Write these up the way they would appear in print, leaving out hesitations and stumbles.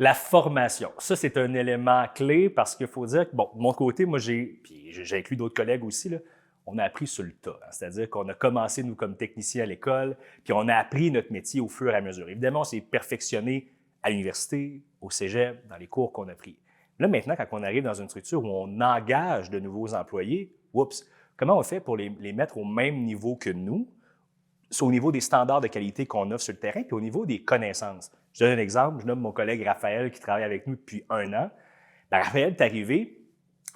La formation, ça, c'est un élément clé parce qu'il faut dire que, bon, de mon côté, moi, puis j'ai inclus d'autres collègues aussi, là, on a appris sur le tas. Hein. C'est-à-dire qu'on a commencé, nous, comme techniciens à l'école, puis on a appris notre métier au fur et à mesure. Évidemment, on s'est perfectionné à l'université, au cégep, dans les cours qu'on a pris. Là, maintenant, quand on arrive dans une structure où on engage de nouveaux employés, oups, comment on fait pour les mettre au même niveau que nous, au niveau des standards de qualité qu'on offre sur le terrain, puis au niveau des connaissances. Je donne un exemple, je nomme mon collègue Raphaël qui travaille avec nous depuis 1 an. Bien, Raphaël est arrivé,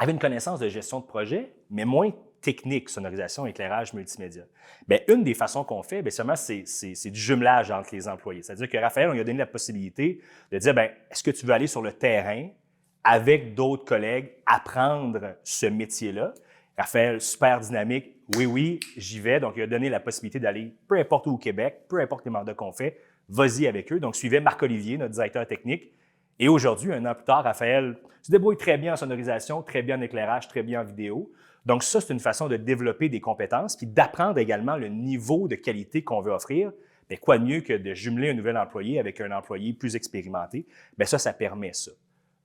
avait une connaissance de gestion de projet, mais moins technique, sonorisation, éclairage, multimédia. Bien, une des façons qu'on fait, bien, seulement, c'est du jumelage entre les employés. C'est-à-dire que Raphaël, on lui a donné la possibilité de dire, bien, est-ce que tu veux aller sur le terrain avec d'autres collègues, apprendre ce métier-là? Raphaël, super dynamique, oui, j'y vais. Donc, il a donné la possibilité d'aller peu importe où au Québec, peu importe les mandats qu'on fait, vas-y avec eux. Donc, suivait Marc-Olivier, notre directeur technique. Et aujourd'hui, 1 an plus tard, Raphaël se débrouille très bien en sonorisation, très bien en éclairage, très bien en vidéo. Donc, ça, c'est une façon de développer des compétences puis d'apprendre également le niveau de qualité qu'on veut offrir. Bien, quoi de mieux que de jumeler un nouvel employé avec un employé plus expérimenté? Bien, ça permet ça.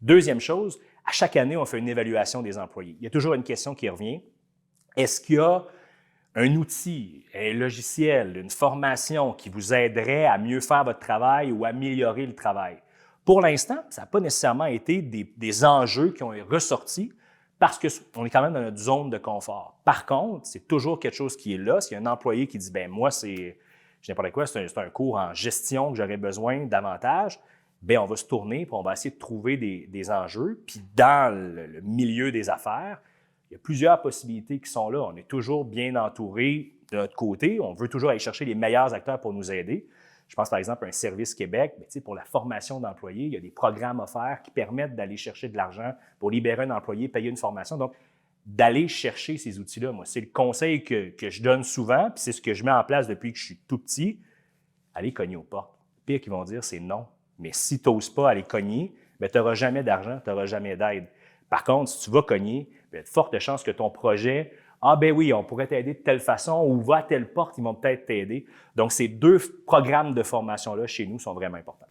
Deuxième chose, à chaque année, on fait une évaluation des employés. Il y a toujours une question qui revient. Est-ce qu'il y a un outil, un logiciel, une formation qui vous aiderait à mieux faire votre travail ou à améliorer le travail? Pour l'instant, ça n'a pas nécessairement été des enjeux qui ont ressorti parce qu'on est quand même dans notre zone de confort. Par contre, c'est toujours quelque chose qui est là. S'il y a un employé qui dit, bien, moi, c'est n'importe quoi, c'est un cours en gestion que j'aurais besoin davantage, bien, on va se tourner et on va essayer de trouver des enjeux. Puis dans le milieu des affaires, il y a plusieurs possibilités qui sont là. On est toujours bien entouré de notre côté. On veut toujours aller chercher les meilleurs acteurs pour nous aider. Je pense par exemple à un Service Québec. Bien, pour la formation d'employés, il y a des programmes offerts qui permettent d'aller chercher de l'argent pour libérer un employé, payer une formation. Donc, d'aller chercher ces outils-là, moi, c'est le conseil que je donne souvent, puis c'est ce que je mets en place depuis que je suis tout petit. Allez cogner aux portes. Le pire qu'ils vont dire, c'est non. Mais si tu n'oses pas aller cogner, tu n'auras jamais d'argent, tu n'auras jamais d'aide. Par contre, si tu vas cogner, il y a de fortes chances que ton projet, ah ben oui, on pourrait t'aider de telle façon ou va à telle porte, ils vont peut-être t'aider. Donc, ces 2 programmes de formation-là, chez nous, sont vraiment importants.